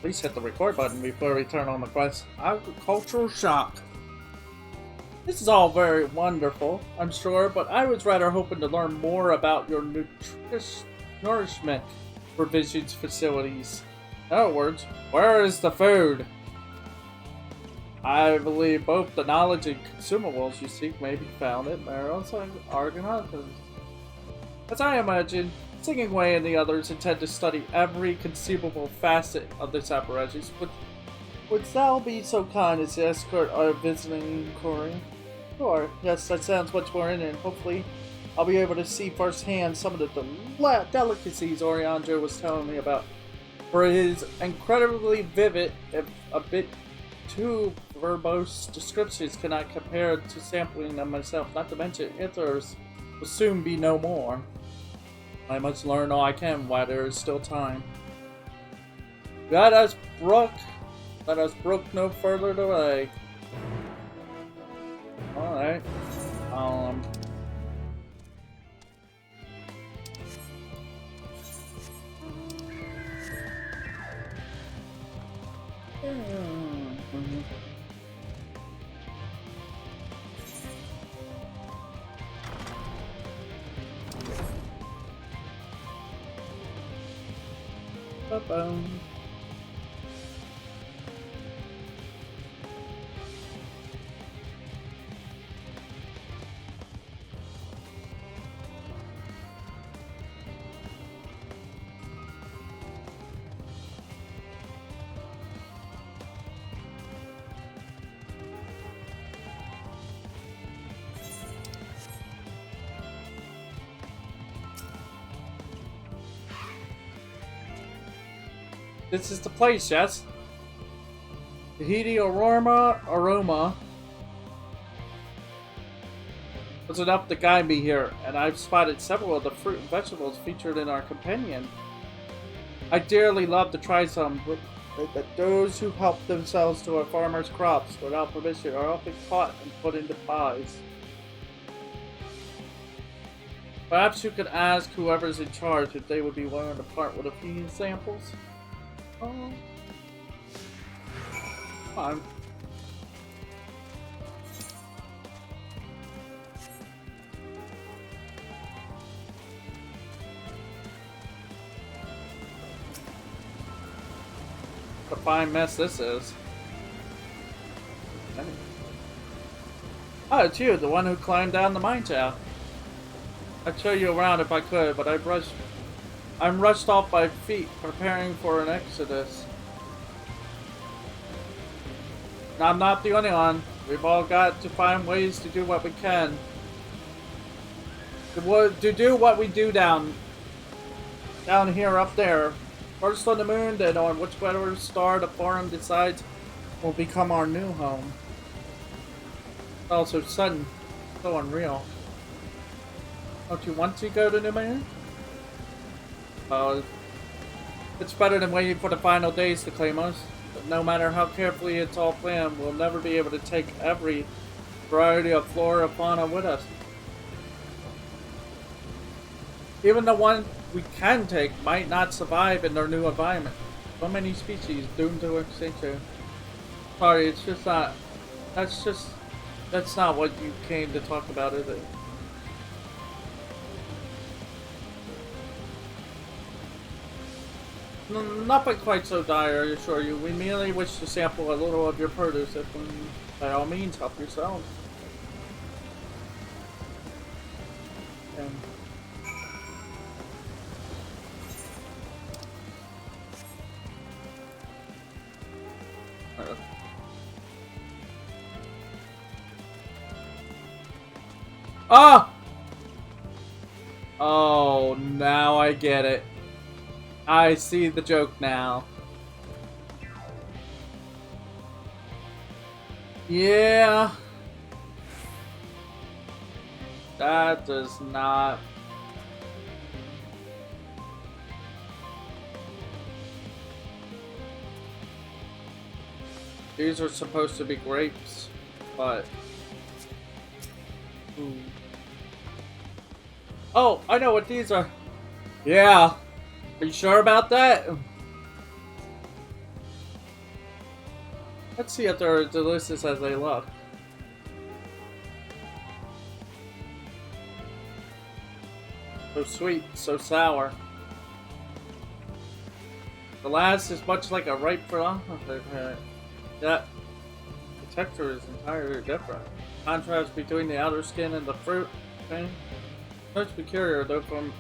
Please hit the record button before we turn on the quest. Agricultural shock. This is all very wonderful, I'm sure, but I was rather hoping to learn more about your nourishment provisions facilities. In other words, where is the food? I believe both the knowledge and consumables you seek may be found at Maros and Argonautas. As I imagine, Singing Way and the others intend to study every conceivable facet of this apparatus. Would thou be so kind as to escort our visiting inquiry? Sure, yes, that sounds much more in it. Hopefully, I'll be able to see firsthand some of the delicacies Oriandro was telling me about. For his incredibly vivid, if a bit too verbose descriptions cannot compare to sampling them myself, not to mention ethers will soon be no more. I must learn all I can while there is still time. Let us brook no further delay. Alright. Ba-boom. This is the place, yes? The heady aroma was enough to guide me here, and I've spotted several of the fruit and vegetables featured in our companion. I dearly love to try some, but those who help themselves to a farmer's crops without permission are often caught and put into pies. Perhaps you could ask whoever's in charge if they would be willing to part with a few samples? Oh. Fine. What a fine mess this is. Oh, it's you, the one who climbed down the mine shaft. I'd show you around if I could, but I'm rushed off by feet, preparing for an exodus. I'm not the only one. We've all got to find ways to do what we can. To do what we do down here, up there. First on the moon, then on whichever star the forum decides will become our new home. Also sudden, so unreal. Don't you want to go to the moon? It's better than waiting for the final days to claim us. But no matter how carefully it's all planned, we'll never be able to take every variety of flora and fauna with us. Even the one we can take might not survive in their new environment. So many species doomed to extinction. Sorry, it's just not. That's not what you came to talk about, is it? Nothing quite so dire, I assure you. We merely wish to sample a little of your produce, if by all means help yourselves. Ah! Oh, now I get it. I see the joke now. Yeah. That does not. These are supposed to be grapes, but. Ooh. Oh, I know what these are. Yeah. Are you sure about that? Let's see if they're as delicious as they look. So sweet, so sour. The last is much like a ripe banana. That the texture is entirely different. Contrast between the outer skin and the fruit. Okay. Much peculiar, though from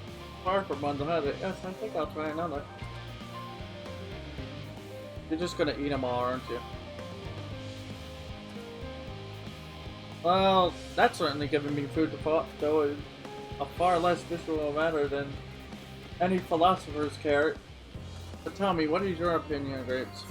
far from one to another. Yes, I think I'll try another. You're just gonna eat them all, aren't you? Well, that's certainly giving me food for thought, though it's a far less visual matter than any philosopher's carrot. But tell me, what is your opinion on grapes?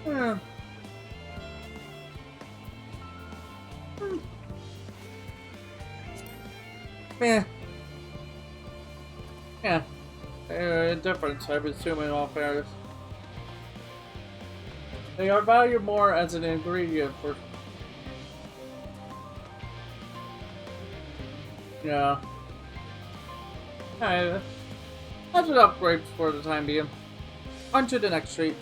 Yeah. Yeah. Yeah. Indifference, I'm assuming, in all fairness. They are valued more as an ingredient for... Yeah. Hey, that's enough grapes for the time being. On to the next treat.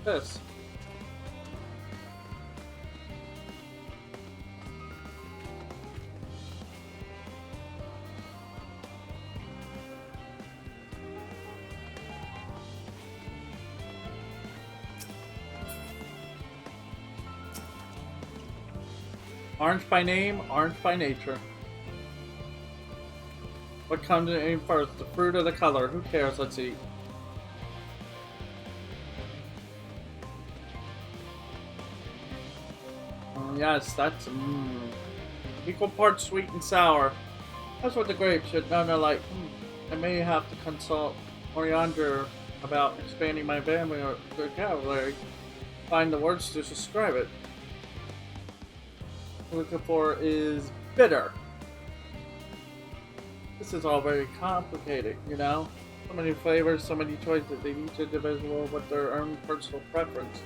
This. Orange by name, orange by nature. What comes in first, the fruit or the color? Who cares? Let's eat. Yes, that's equal parts sweet and sour. That's what the grapes should know. They're like, I may have to consult Oriander about expanding my vocabulary. Find the words to describe it. What I'm looking for is bitter. This is all very complicated, you know? So many flavors, so many choices, each individual with their own personal preference.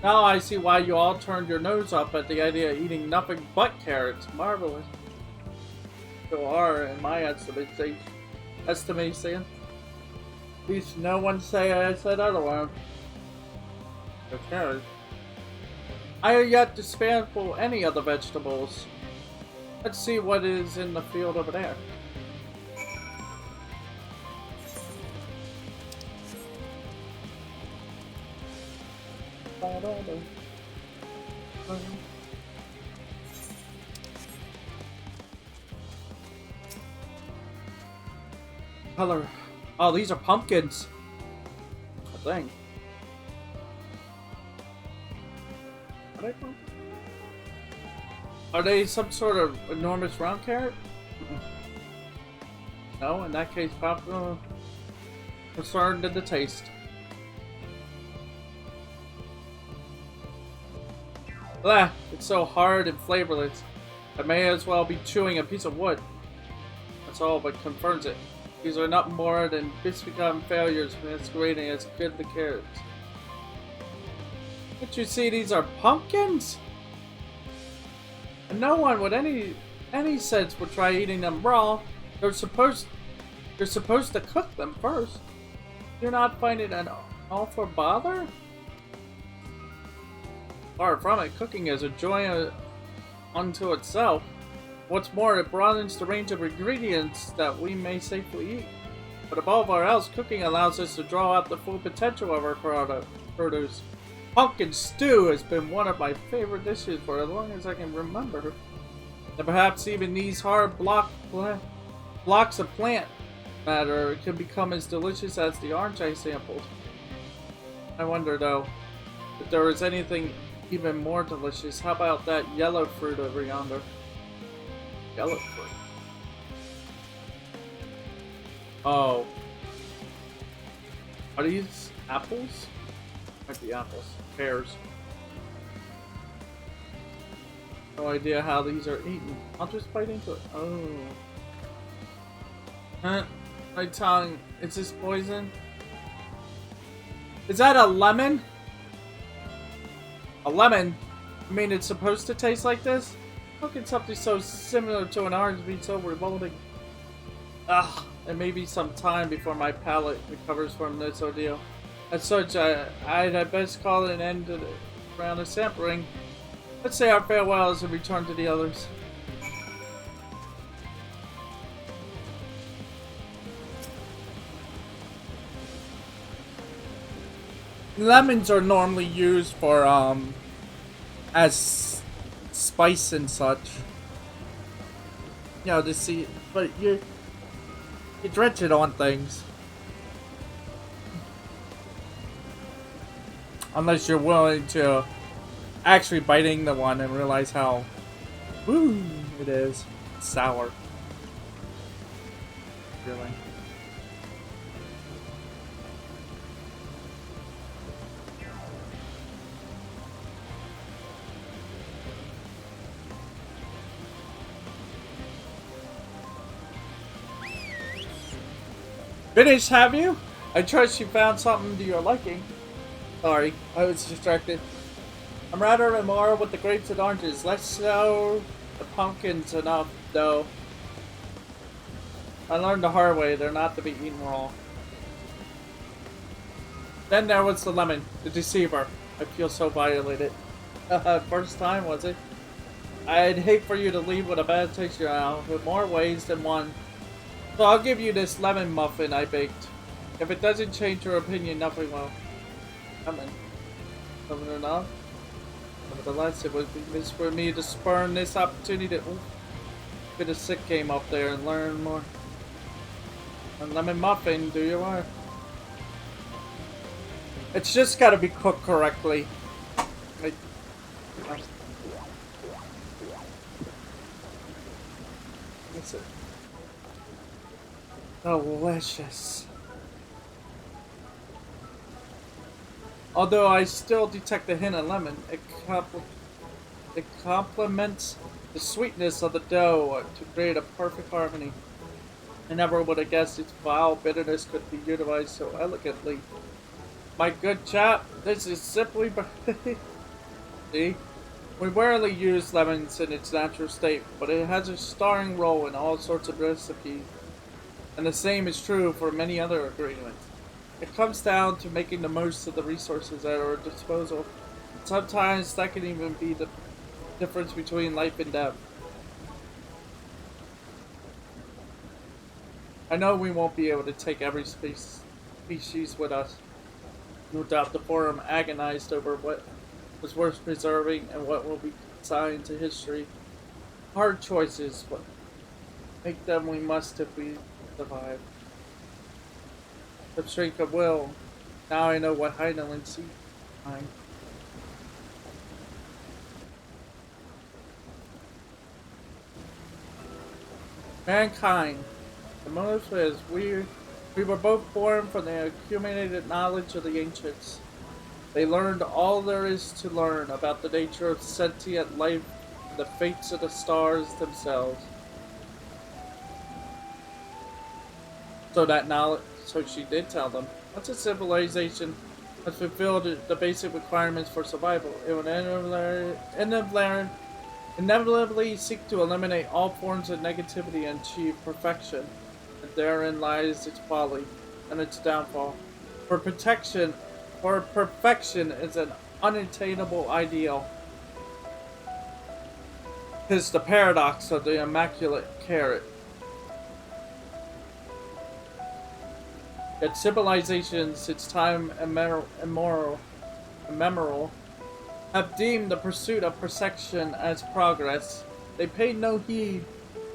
Now I see why you all turned your nose up at the idea of eating nothing but carrots. Marvelous. So are, in my estimation. At least no one say I said otherwise. The carrots. I have yet to sample any other vegetables. Let's see what is in the field over there. Color. Oh, these are pumpkins. I think. Are they pumpkins? Are they some sort of enormous round carrot? No, in that case, probably concerned in the taste. Blah! It's so hard and flavorless. I may as well be chewing a piece of wood. That's all but confirms it. These are not more than become failures masquerading as good the carrots. Can't you see these are pumpkins? And no one with any sense would try eating them raw. You're supposed to cook them first. You're not finding an awful bother? Far from it, cooking is a joy unto itself. What's more, it broadens the range of ingredients that we may safely eat. But above all else, cooking allows us to draw out the full potential of our produce. Pumpkin stew has been one of my favorite dishes for as long as I can remember. And perhaps even these hard blocks of plant matter can become as delicious as the orange I sampled. I wonder though, if there is anything even more delicious. How about that yellow fruit over yonder? Yellow fruit. Oh. Are these apples? Might be apples. Pears. No idea how these are eaten. I'll just bite into it. Oh. Huh? My tongue. Is this poison? Is that a lemon? A lemon? I mean, it's supposed to taste like this? How can something so similar to an orange be so revolting? Ugh, it may be some time before my palate recovers from this ordeal. As such, I'd best call it an end to the round of sampling. Let's say our farewells and return to the others. Lemons are normally used for, as spice and such. You know, to see, but you drench it on things. Unless you're willing to actually biting the one and realize how woo it is. It's sour. Really. Finished, have you? I trust you found something to your liking. Sorry, I was distracted. I'm rather immoral with the grapes and oranges. Less so the pumpkins enough, though. I learned the hard way, they're not to be eaten raw. Then there was the lemon, the deceiver. I feel so violated. First time, was it? I'd hate for you to leave with a bad taste in your mouth, in more ways than one. So I'll give you this lemon muffin I baked. If it doesn't change your opinion, nothing will. Lemon. Lemon enough? Nevertheless, it would be miss for me to spurn this opportunity to get a sick game up there and learn more. A lemon muffin, do you want? It's just gotta be cooked correctly. What's it? Delicious. Although I still detect a hint of lemon, it complements the sweetness of the dough to create a perfect harmony. I never would have guessed its vile bitterness could be utilized so elegantly. My good chap, this is simply... See? We rarely use lemons in its natural state, but it has a starring role in all sorts of recipes. And the same is true for many other ingredients. It comes down to making the most of the resources at our disposal. Sometimes that can even be the difference between life and death. I know we won't be able to take every species with us. No doubt the Forum agonized over what was worth preserving and what will be consigned to history. Hard choices, but make them we must if we survive. The strength of will. Now I know what Heidelin sees behind. Mankind. The motive is we were both born from the accumulated knowledge of the ancients. They learned all there is to learn about the nature of sentient life and the fates of the stars themselves. So she did tell them. Once a civilization has fulfilled the basic requirements for survival, it will inevitably seek to eliminate all forms of negativity and achieve perfection. And therein lies its folly and its downfall. For perfection is an unattainable ideal. 'Tis the paradox of the immaculate carrot. Yet civilizations, since time immemorial, have deemed the pursuit of perfection as progress. They paid no heed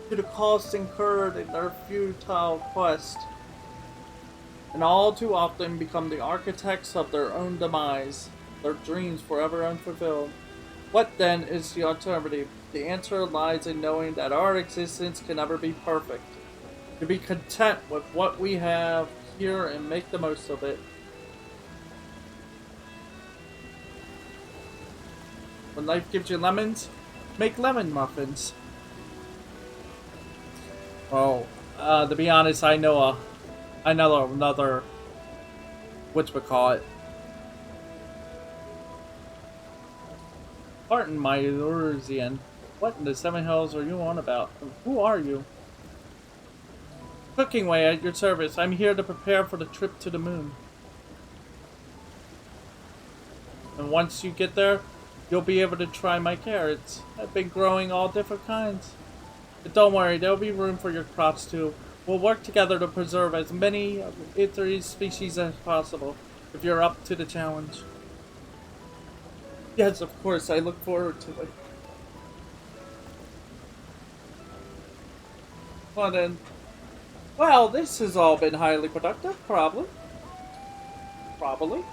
to the cost incurred in their futile quest, and all too often become the architects of their own demise, their dreams forever unfulfilled. What then is the alternative? The answer lies in knowing that our existence can never be perfect. To be content with what we have here and make the most of it. When life gives you lemons, make lemon muffins. Well, to be honest, I know another whatchamacallit, Pardon my Urzian. What in the seven hells are you on about? Who are you? Cooking way at your service. I'm here to prepare for the trip to the moon. And once you get there, you'll be able to try my carrots. I've been growing all different kinds. But don't worry, there'll be room for your crops too. We'll work together to preserve as many of Ithri's species as possible, if you're up to the challenge. Yes, of course, I look forward to it. Well then, well, this has all been highly productive, probably. Probably.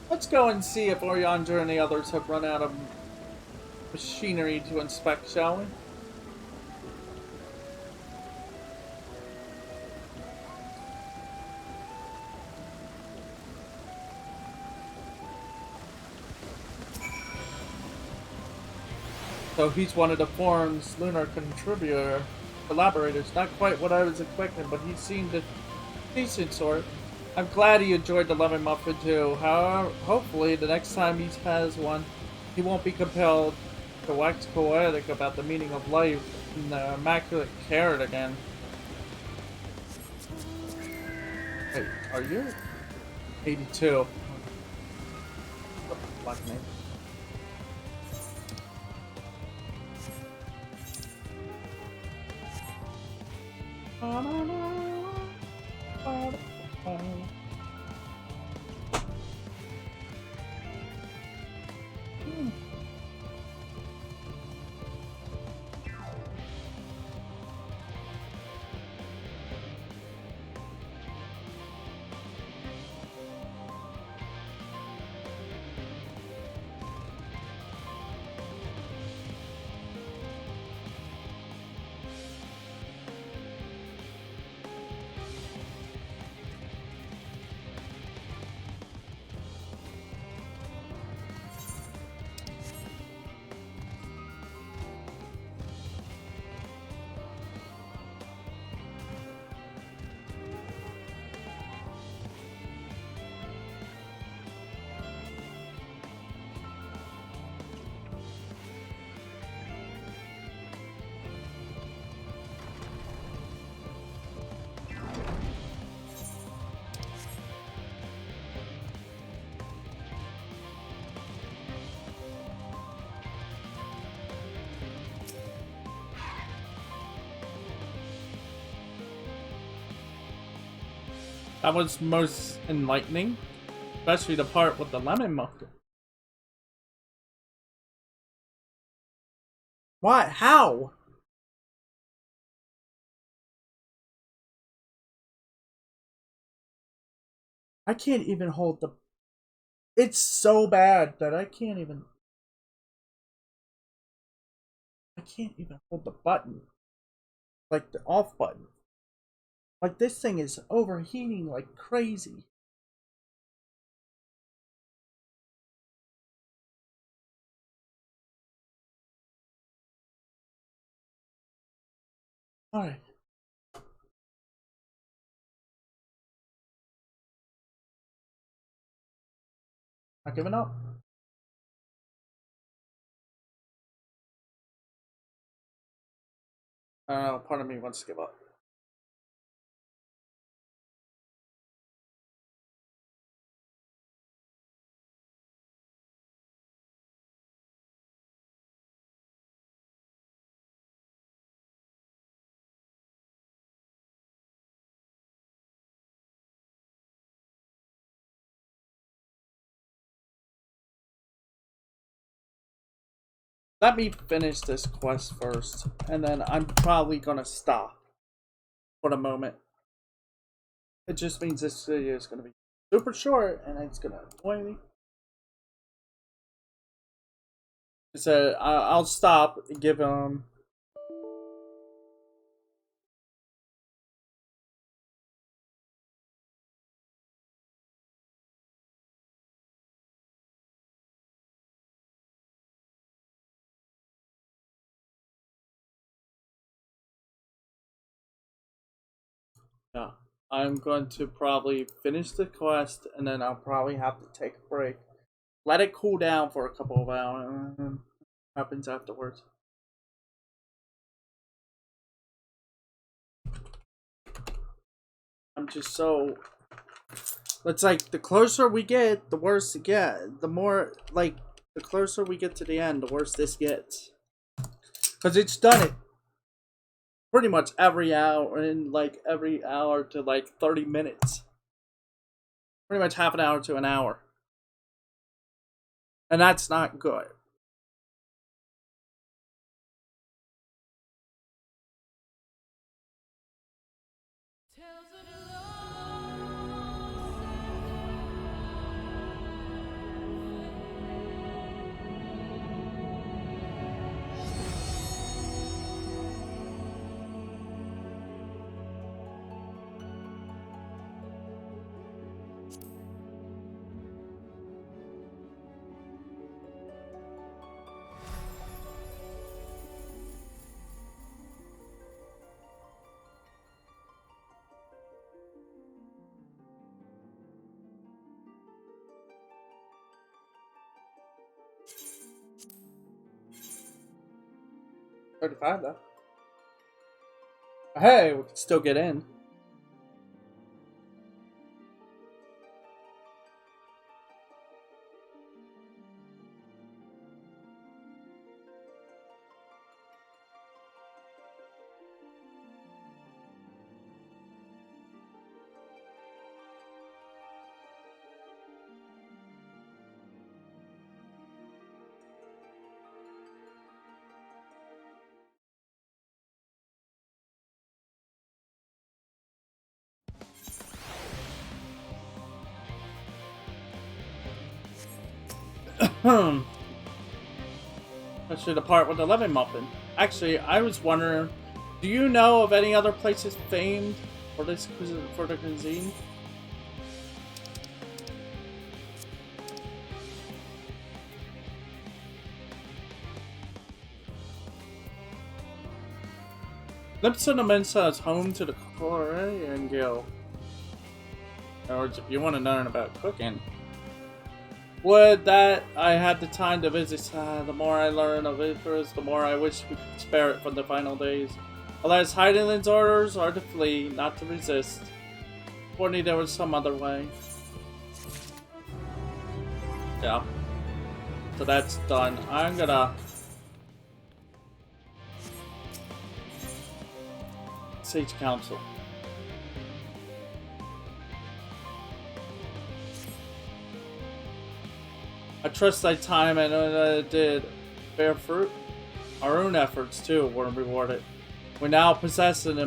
Let's go and see if Oriander and the others have run out of machinery to inspect, shall we? So he's one of the forum's lunar collaborators. Not quite what I was expecting, but he seemed a decent sort. I'm glad he enjoyed the lemon muffin too. However, hopefully the next time he has one, he won't be compelled to wax poetic about the meaning of life in the immaculate carrot again. Wait, are you? 82. Black name. That was most enlightening, especially the part with the lemon muffin. What? How? I can't even hold the. It's so bad that I can't even. I can't even hold the button. Like the off button. Like this thing is overheating like crazy. Alright. Not giving up. Part of me wants to give up. Let me finish this quest first, and then I'm probably gonna stop for the moment. It just means this video is gonna be super short, and it's gonna annoy me. So I'll stop and give him. Yeah, I'm going to probably finish the quest, and then I'll probably have to take a break. Let it cool down for a couple of hours. Happens afterwards. I'm just so... It's like, the closer we get, the worse it gets. The more, like, the closer we get to the end, the worse this gets. Because it's done it pretty much every hour, in like every hour to like 30 minutes. Pretty much half an hour to an hour. And that's not good. $35 though. Hey, we can still get in. I should depart with the lemon muffin. Actually, I was wondering, do you know of any other places famed for this for the cuisine? Lipson Mensa is home to the Korean Guild. In other words, if you want to learn about cooking. Would that I had the time to visit, the more I learn of Icarus, the more I wish we could spare it from the final days. Alas, Heidelin's orders are to flee, not to resist. If only there was some other way. Yeah. So that's done. I'm gonna... Sage Council. I trust thy time and it did bear fruit. Our own efforts, too, were rewarded. We now possess an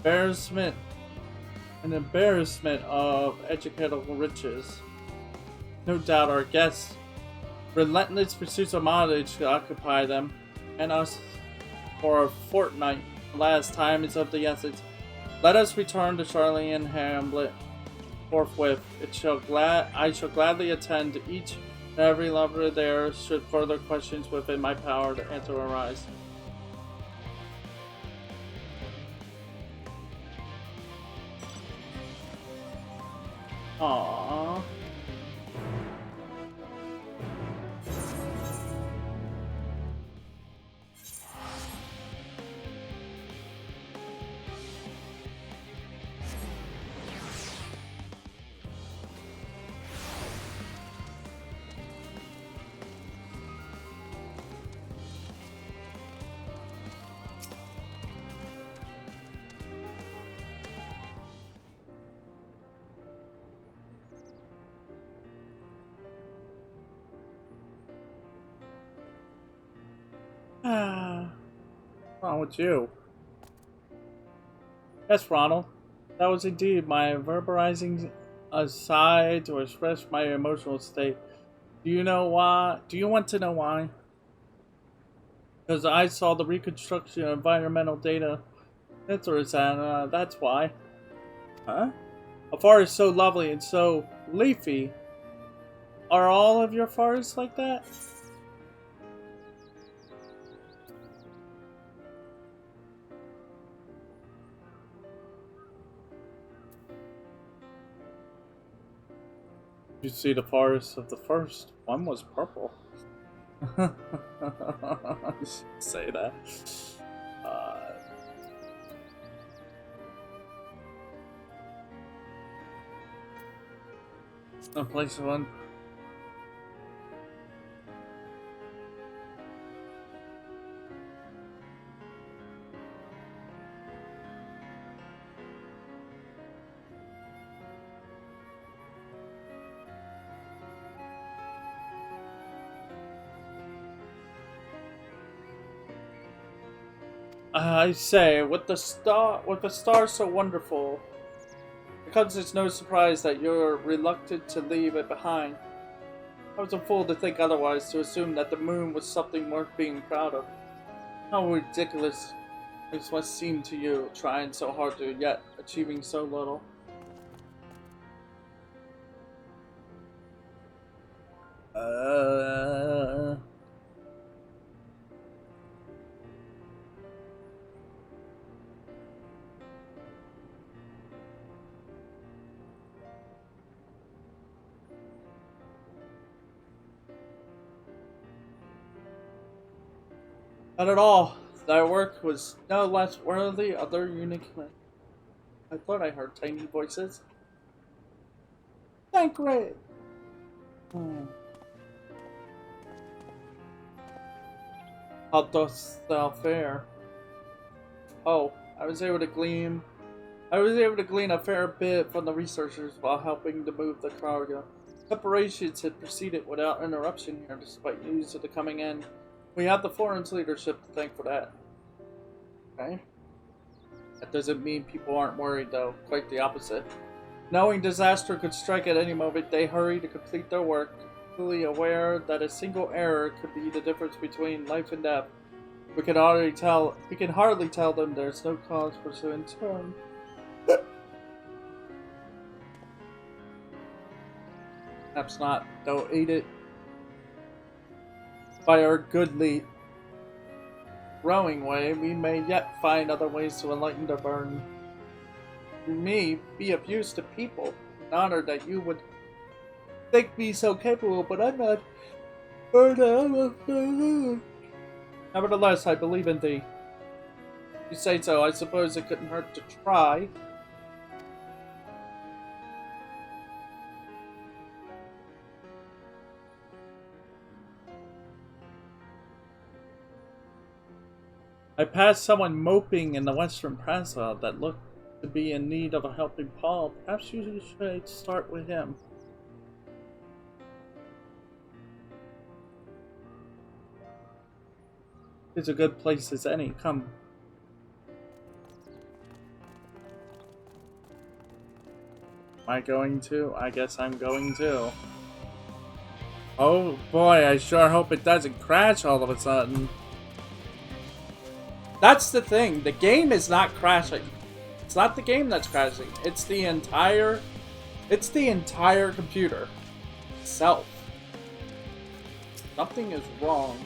embarrassment of educational riches. No doubt our guests' relentless pursuits of knowledge to occupy them and us for a fortnight. Alas, time is of the essence. Let us return to Charlene Hamlet forthwith. I shall gladly attend to each and every lover there should further questions within my power to answer arise. Aww. What's wrong with you? Yes, Ronald. That was indeed my verbalizing aside to express my emotional state. Do you know why? Do you want to know why? Because I saw the reconstruction of environmental data. That's why. Huh? A forest so lovely and so leafy. Are all of your forests like that? You see the forests of the first One was purple. I should say that. Uh, no place one. I say, with the star so wonderful, it comes as no surprise that you're reluctant to leave it behind. I was a fool to think otherwise, to assume that the moon was something worth being proud of. How ridiculous this must seem to you, trying so hard to yet achieving so little. Not at all. Thy work was no less worthy of their unique. I thought I heard tiny voices. Thank great. How dost thou fare? Oh, I was able to glean a fair bit from the researchers while helping to move the cargo. Preparations had proceeded without interruption here, despite news of the coming end. We have the forum's leadership to thank for that. Okay. That doesn't mean people aren't worried, though. Quite the opposite. Knowing disaster could strike at any moment, they hurry to complete their work, fully aware that a single error could be the difference between life and death. We can hardly tell them there's no cause for concern. Perhaps not, though aided by our goodly rowing way, we may yet find other ways to enlighten the burden. Me, be of use to people. An honor that you would think me so capable, but I'm not. Nevertheless, I believe in thee. You say so, I suppose it couldn't hurt to try. I passed someone moping in the Western Plaza that looked to be in need of a helping paw. Perhaps you should start with him. It's a good place as any. Come. Am I going to? I guess I'm going to. Oh boy, I sure hope it doesn't crash all of a sudden. That's the thing. The game is not crashing. It's not the game that's crashing. It's the entire computer itself. Something is wrong.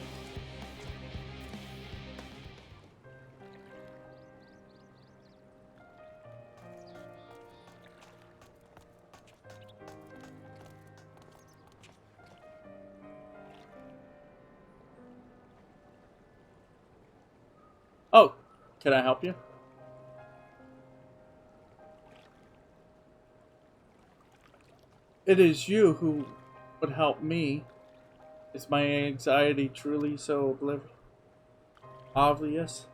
Oh, can I help you? It is you who would help me. Is my anxiety truly so obvious?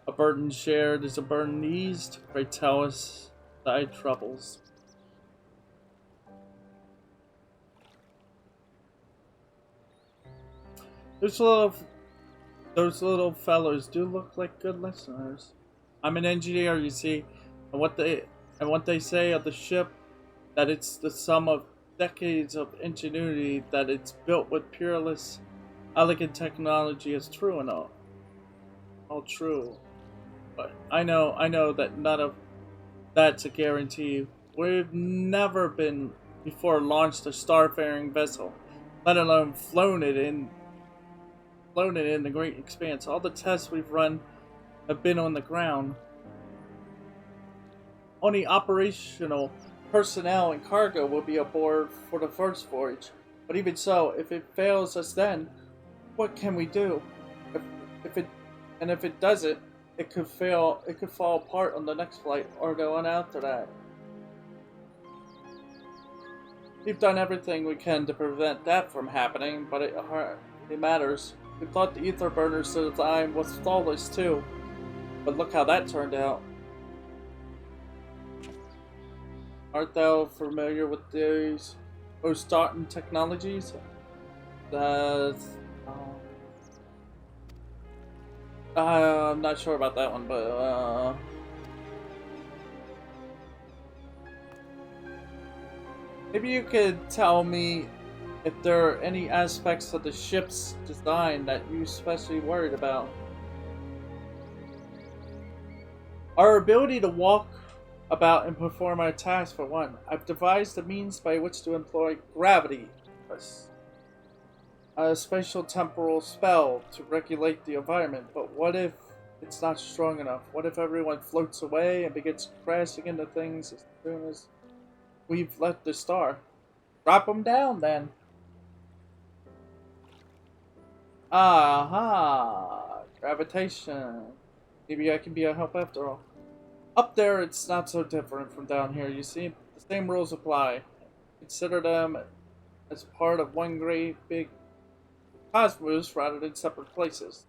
A burden shared is a burden eased. Pray tell us thy troubles. Those little fellows do look like good listeners. I'm an engineer, you see, and what they say of the ship, that it's the sum of decades of ingenuity, that it's built with peerless, elegant technology, is true and all true. But I know that none of that's a guarantee. We've never been before launched a starfaring vessel, let alone flown it in the great expanse. All the tests we've run have been on the ground. Only operational personnel and cargo will be aboard for the first voyage. But even so, if it fails us then, what can we do? If, if it doesn't, it could fail. It could fall apart on the next flight or the one after that. We've done everything we can to prevent that from happening, but it hardly matters. We thought the ether burner design was flawless too, but look how that turned out. Art thou familiar with these Ostaten technologies? I'm not sure about that one, but maybe you could tell me if there are any aspects of the ship's design that you're especially worried about. Our ability to walk about and perform our tasks, for one. I've devised a means by which to employ gravity, a spatial temporal spell to regulate the environment. But what if it's not strong enough? What if everyone floats away and begins crashing into things as soon as we've left the star? Drop them down then. Aha! Gravitation. Maybe I can be a help after all. Up there, it's not so different from down here, you see? The same rules apply. Consider them as part of one great big cosmos rather than separate places.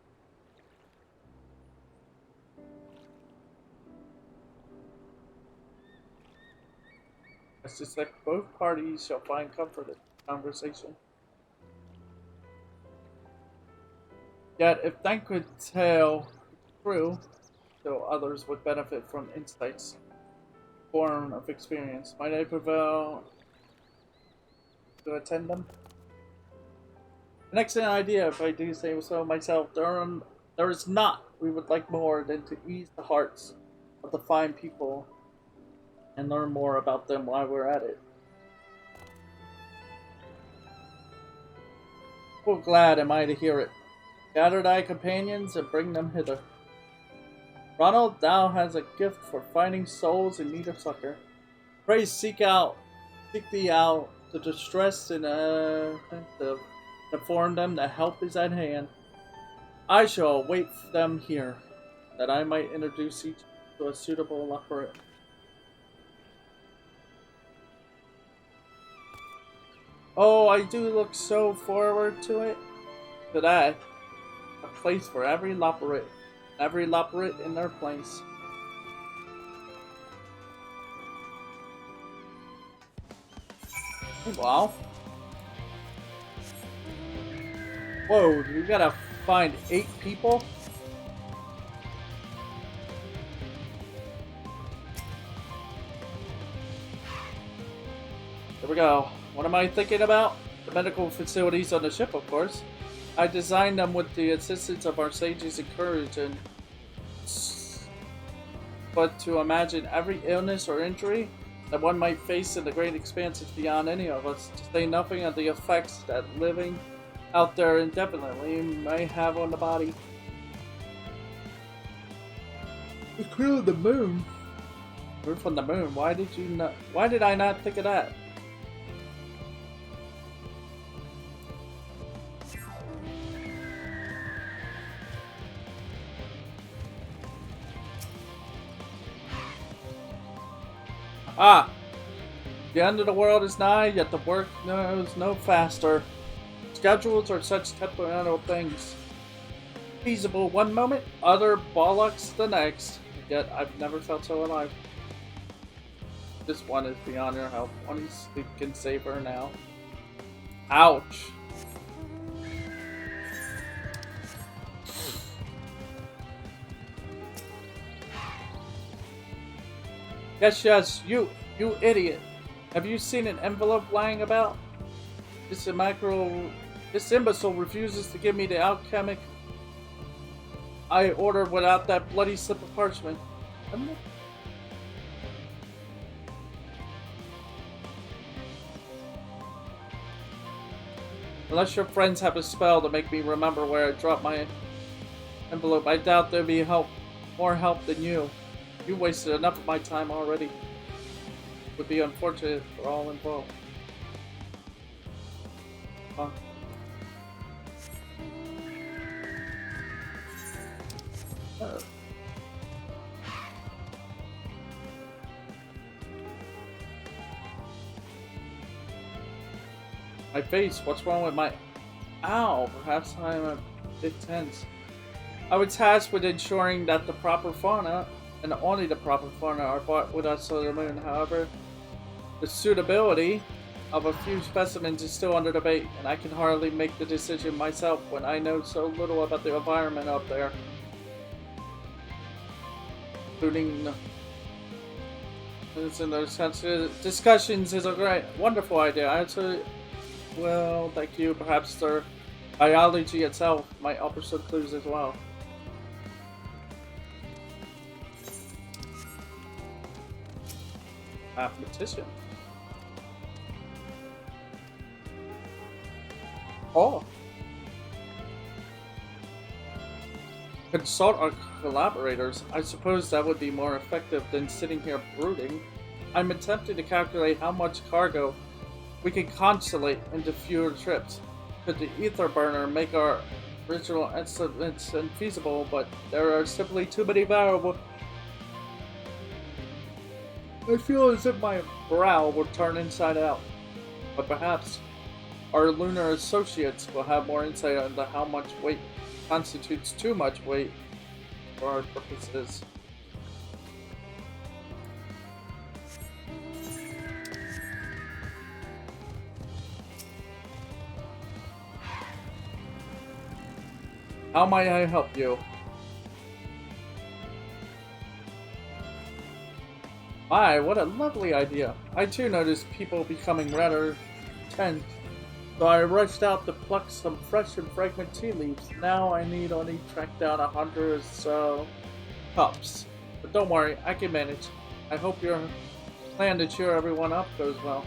I suspect both parties shall find comfort in the conversation. Yet, if that could tell true, so others would benefit from insights, form of experience, might I prevail to attend them? An excellent idea, if I do say so myself. There is not we would like more than to ease the hearts of the fine people and learn more about them while we're at it. Full glad am I to hear it. Gather thy companions and bring them hither. Ronald, thou hast a gift for finding souls in need of succor. Pray seek thee out the distressed and to inform them that help is at hand. I shall await them here, that I might introduce each to a suitable operator. Oh, I do look so forward to it. To that, a place for every Loperate in their place. Wow. Whoa, we gotta find 8 people? There we go. What am I thinking about? The medical facilities on the ship, of course. I designed them with the assistance of our sages and courage, but to imagine every illness or injury that one might face in the great expanses beyond any of us, to say nothing of the effects that living out there indefinitely may have on the body. The crew of the moon. We're from the moon. Why did I not think of that? Ah! The end of the world is nigh, yet the work knows no faster. Schedules are such temperamental things. Feasible one moment, utter bollocks the next. Yet I've never felt so alive. This one is beyond your help. One can save her now. Ouch! Yes, you idiot. Have you seen an envelope lying about? This imbecile refuses to give me the alchemic I ordered without that bloody slip of parchment. Unless your friends have a spell to make me remember where I dropped my envelope, I doubt there'll be more help than you. You wasted enough of my time already. It would be unfortunate for all involved. Huh. Oh. My face, what's wrong with my... Ow, perhaps I'm a bit tense. I was tasked with ensuring that the proper fauna, and only the proper fauna, are brought with us to the moon. However, the suitability of a few specimens is still under debate, and I can hardly make the decision myself when I know so little about the environment up there. Including in those discussions is a great, wonderful idea. I actually, well, thank you. Perhaps their biology itself might offer some clues as well. Mathematician. Oh. Consult our collaborators. I suppose that would be more effective than sitting here brooding. I'm attempting to calculate how much cargo we can constellate into fewer trips. Could the ether burner make our original estimates infeasible, but there are simply too many variables. I feel as if my brow would turn inside out. But perhaps our lunar associates will have more insight into how much weight constitutes too much weight for our purposes. How may I help you? My, what a lovely idea. I too noticed people becoming rather tense, so I rushed out to pluck some fresh and fragrant tea leaves. Now I need only track down 100 or so cups. But don't worry, I can manage. I hope your plan to cheer everyone up goes well.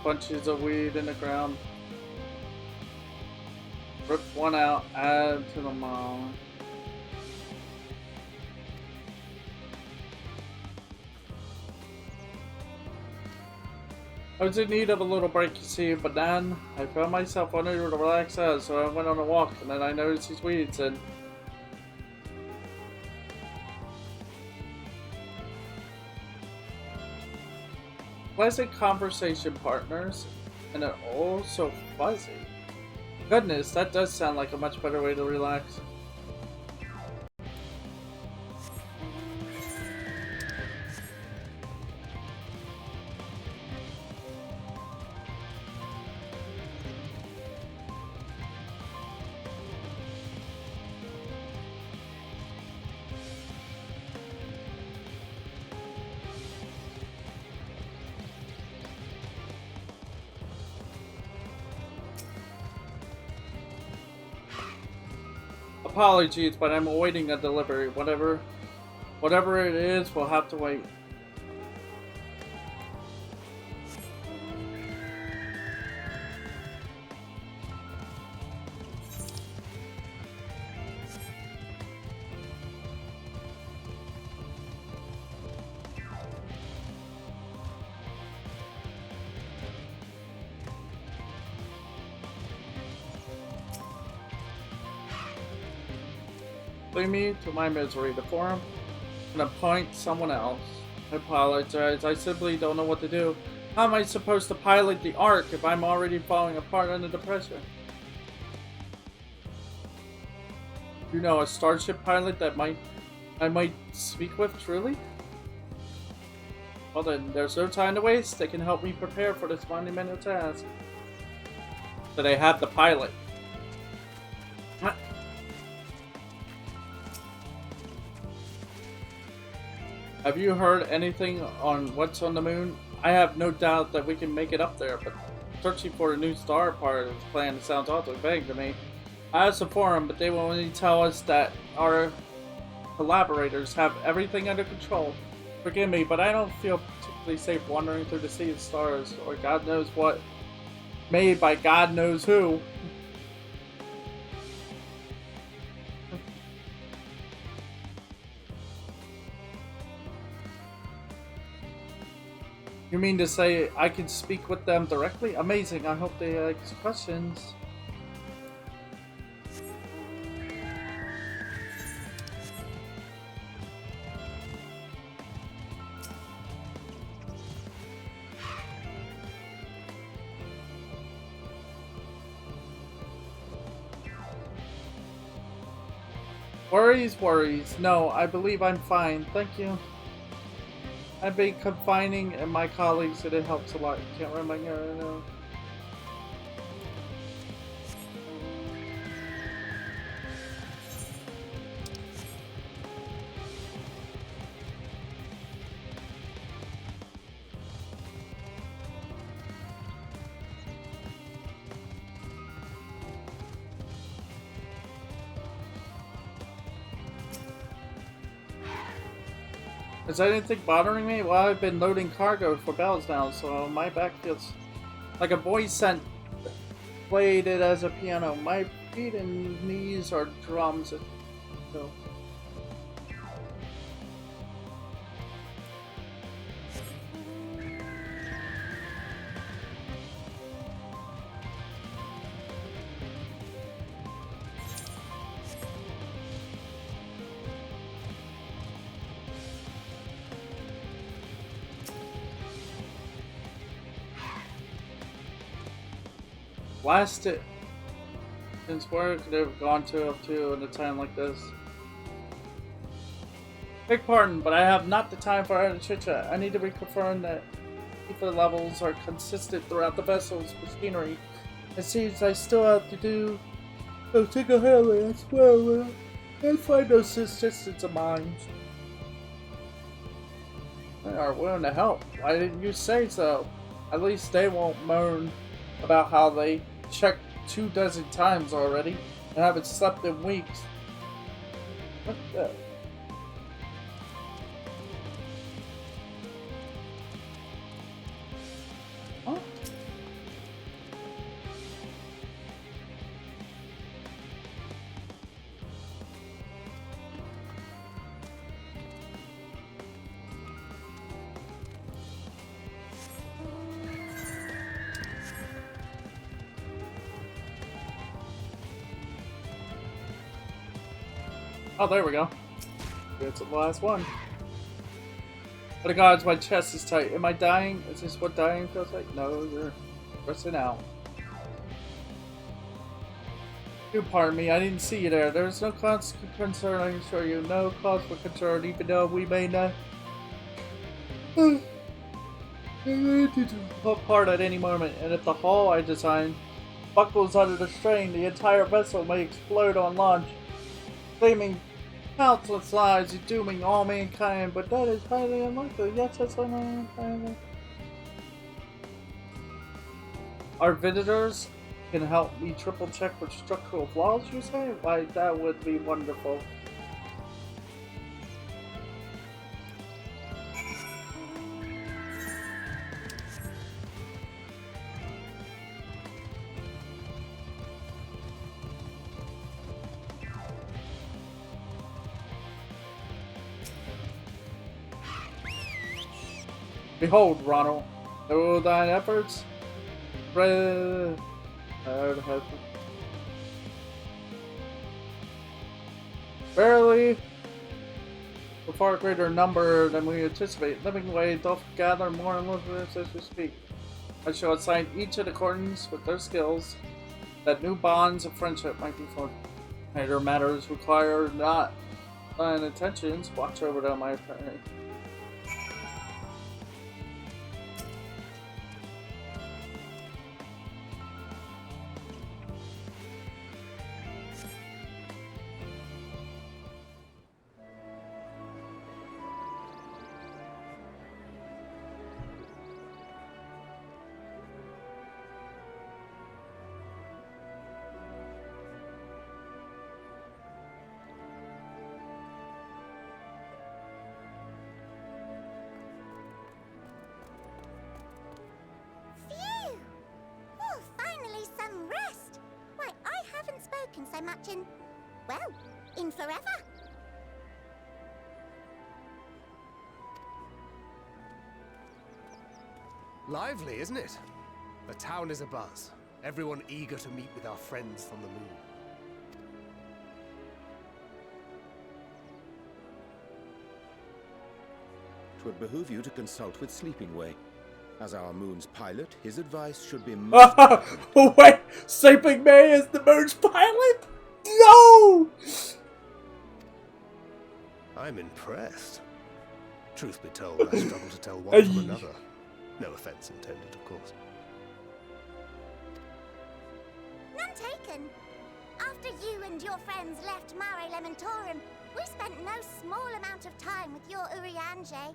Bunches of weed in the ground. Rip one out, add to the mound. I was in need of a little break, you see, but then I found myself unable to relax out, so I went on a walk, and then I noticed these weeds, and pleasant conversation partners, and they're all so fuzzy. Goodness, that does sound like a much better way to relax. Apologies, but I'm awaiting a delivery. Whatever it is, we'll have to wait. Leave me to my misery. The forum and appoint someone else. I apologize. I simply don't know what to do. How am I supposed to pilot the Ark if I'm already falling apart under the pressure? You know, a starship pilot that I might speak with, truly? Well then, there's no time to waste. They can help me prepare for this monumental task. So they have the pilot. Have you heard anything on what's on the moon? I have no doubt that we can make it up there, but searching for a new star part of the plan sounds awfully vague to me. I asked the forum, but they will only tell us that our collaborators have everything under control. Forgive me, but I don't feel particularly safe wandering through the sea of stars, or God knows what, made by God knows who. You mean to say I can speak with them directly? Amazing, I hope they ask questions. Worries. No, I believe I'm fine. Thank you. I've been confining and my colleagues, and it helps a lot. Can't remember now. Is anything bothering me? Well, I've been loading cargo for bells now, so my back feels like a boy sent played it as a piano. My feet and knees are drums. So. Blast it. Since where could have gone to up to in a time like this? Beg pardon, but I have not the time for our chit-chat. I need to reconfirm that ether levels are consistent throughout the vessel's machinery. It seems I still have to do take a highway, I swear I will. And find those assistants of mine. They are willing to help. Why didn't you say so? At least they won't moan about how they checked 24 times already and haven't slept in weeks. What the? Huh? Oh, there we go. It's the last one. But the gods, my chest is tight. Am I dying? Is this what dying feels like? No, you're resting out. Do pardon me, I didn't see you there. There's no cause for concern, I assure you. No cause for concern, even though we may not apart at any moment. And if the hull I designed buckles under the strain, the entire vessel may explode on launch, claiming countless lives and dooming all mankind, but that is highly unlikely. Yes, that's unlikely. Our visitors can help me triple check for structural flaws, you say? Why, that would be wonderful. Behold, Ronald, through thine efforts, barely a far greater number than we anticipate. Living way doth gather more and more as we speak. I shall assign each in accordance with their skills, that new bonds of friendship might be formed. Greater matters require not thine attentions. Watch over them, my friend. so much in, well, in forever. Lively, isn't it? The town is abuzz. Everyone eager to meet with our friends from the moon. It would behoove you to consult with Sleeping Way. As our moon's pilot, his advice should be Wait, Sleeping May is the moon's pilot? No! I'm impressed. Truth be told, I struggle to tell one from another. No offense intended, of course. None taken. After you and your friends left Mare Elementorum, we spent no small amount of time with your Urianger.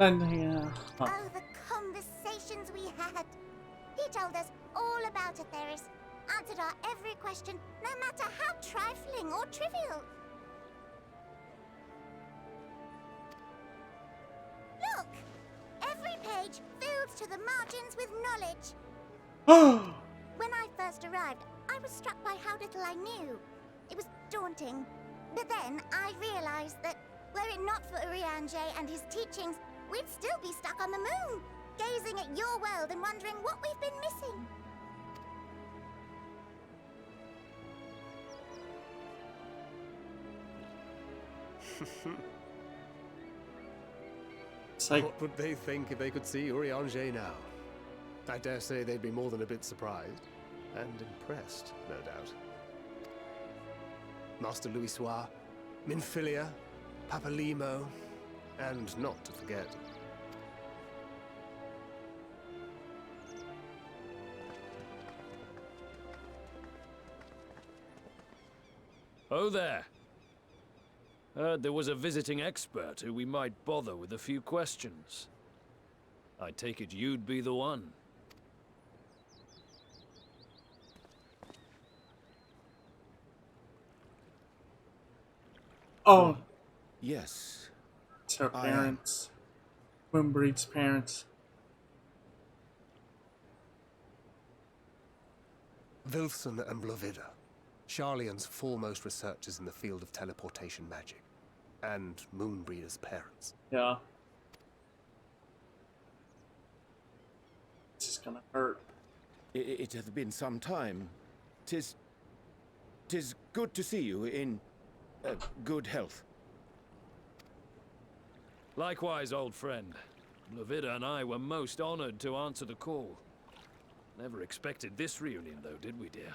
And yeah. Oh, the conversations we had. He told us all about Atheris, answered our every question, no matter how trifling or trivial. Look! Every page filled to the margins with knowledge. When I first arrived, I was struck by how little I knew. It was daunting. But then I realized that were it not for Urianger and his teachings, we'd still be stuck on the moon, gazing at your world and wondering what we've been missing. It's like, What would they think if they could see Urianger now? I dare say they'd be more than a bit surprised. And impressed, no doubt. Master Louisoix, Minfilia, Papalimo, and not to forget... Oh there. Heard there was a visiting expert who we might bother with a few questions. I take it you'd be the one. oh, Yes. it's her I am. parents. Moonbreed's parents. Vilson and Blovida, Charlian's foremost researchers in the field of teleportation magic, and Moonbreeder's parents. Yeah. This is gonna hurt. It hath been some time. Tis good to see you in good health. Likewise, old friend. Blovida and I were most honored to answer the call. Never expected this reunion, though, did we, dear?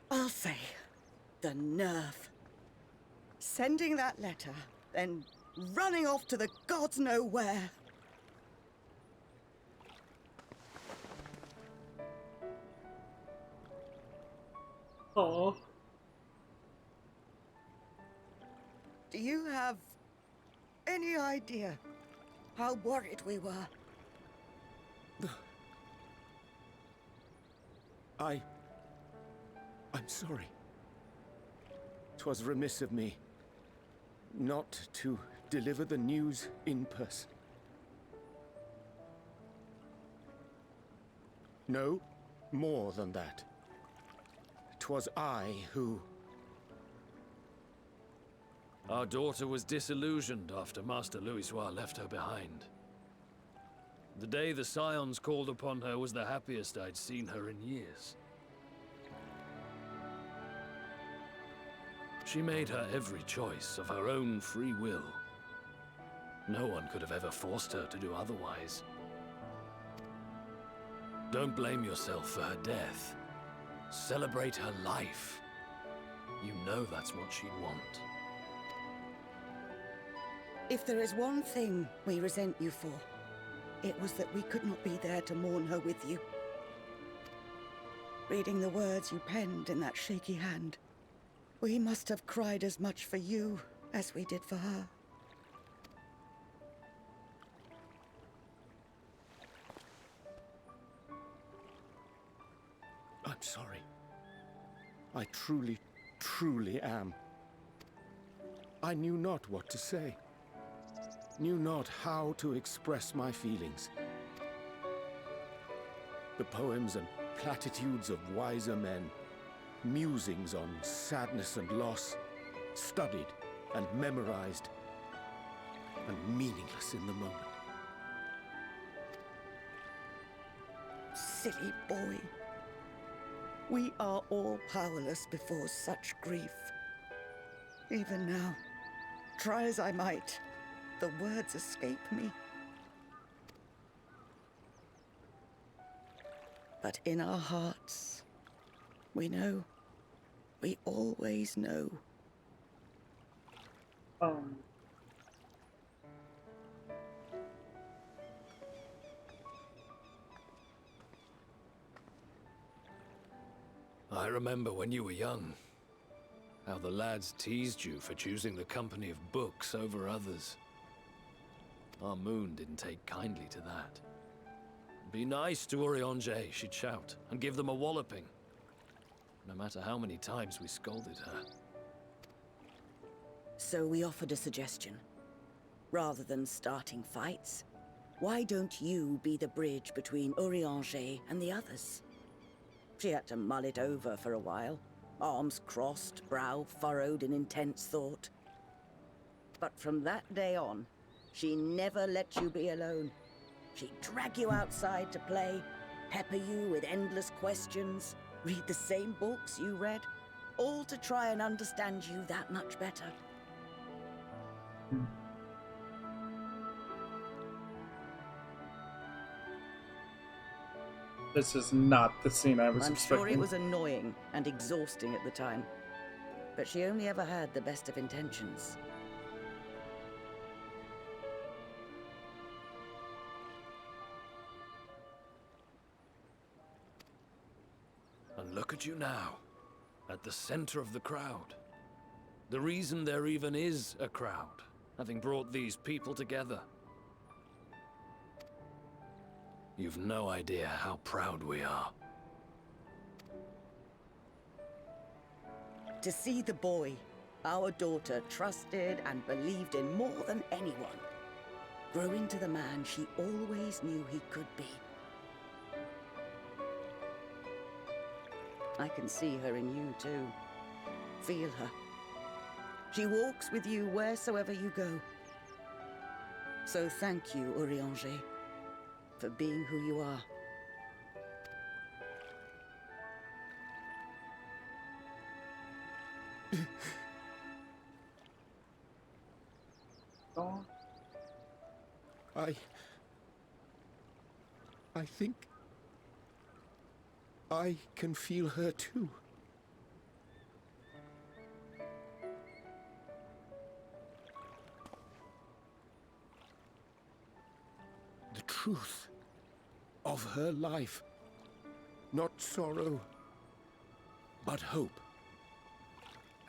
I'll say, the nerve. Sending that letter, then running off to the gods know where. Oh. Do you have any idea how worried we were? I'm sorry. 'Twas remiss of me not to deliver the news in person. No, more than that. 'Twas I who... Our daughter was disillusioned after Master Louisoix left her behind. The day the Scions called upon her was the happiest I'd seen her in years. She made her every choice of her own free will. No one could have ever forced her to do otherwise. Don't blame yourself for her death. Celebrate her life. You know that's what she'd want. If there is one thing we resent you for, it was that we could not be there to mourn her with you. Reading the words you penned in that shaky hand, we must have cried as much for you as we did for her. I'm sorry. I truly, truly am. I knew not what to say. Knew not how to express my feelings. The poems and platitudes of wiser men, musings on sadness and loss, studied and memorized, and meaningless in the moment. Silly boy. We are all powerless before such grief. Even now, try as I might, the words escape me. But in our hearts, we know. We always know. I remember when you were young, how the lads teased you for choosing the company of books over others. Our moon didn't take kindly to that. Be nice to Urianger, she'd shout, and give them a walloping. No matter how many times we scolded her. So we offered a suggestion. Rather than starting fights, why don't you be the bridge between Urianger and the others? She had to mull it over for a while, arms crossed, brow furrowed in intense thought. But from that day on, she never let you be alone. She'd drag you outside to play, pepper you with endless questions, read the same books you read, all to try and understand you that much better. This is not the scene I was I'm expecting. sure it was annoying and exhausting at the time, but she only ever had the best of intentions. And look at you now, at the center of the crowd. The reason there even is a crowd, having brought these people together. You've no idea how proud we are. To see the boy, our daughter, trusted and believed in more than anyone, grow into the man she always knew he could be. I can see her in you too. Feel her. She walks with you wheresoever you go. So thank you, Urianger, for being who you are. Oh, I think I can feel her too. The truth of her life. Not sorrow, but hope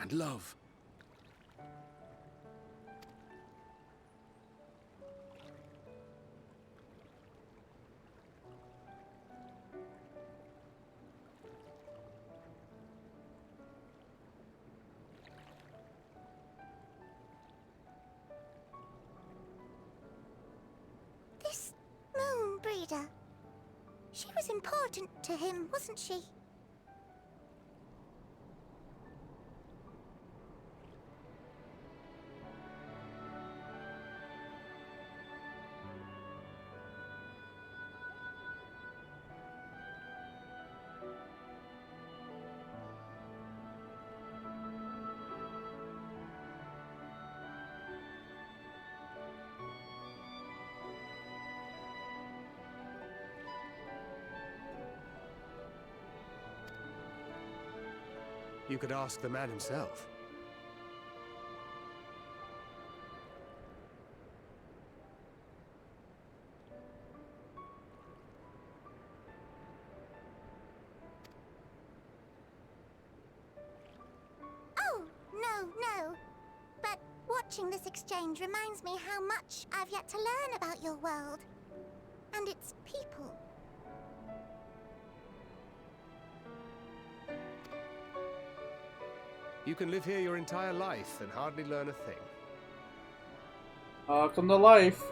and love. This moon breeder. She was important to him, wasn't she? You could ask the man himself. Oh, no. But watching this exchange reminds me how much I've yet to learn about your world. And its people. You can live here your entire life and hardly learn a thing. Come to life.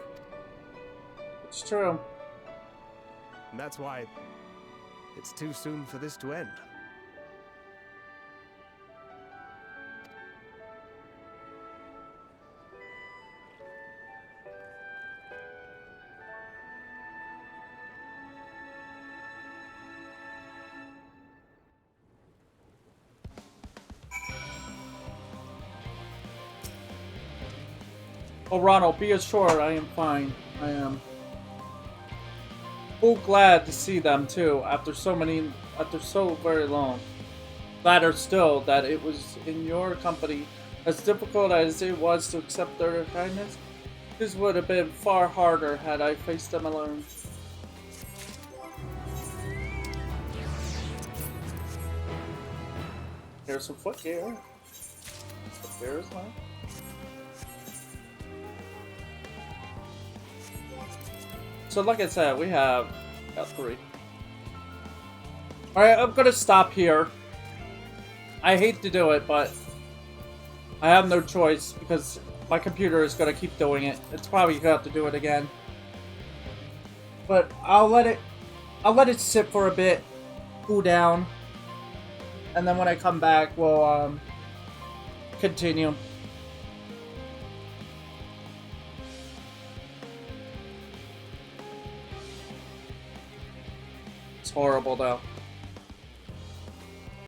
It's true. And that's why it's too soon for this to end. Oh, Ronald, be assured I am fine. I am. Oh, glad to see them too. After so very long. Gladder still that it was in your company. As difficult as it was to accept their kindness, this would have been far harder had I faced them alone. Here's some foot gear. Foot gear is nice. So like I said, we got 3. Alright, I'm gonna stop here. I hate to do it, but I have no choice because my computer is gonna keep doing it. It's probably gonna have to do it again. But I'll let it sit for a bit, cool down, and then when I come back, we'll continue. It's horrible though.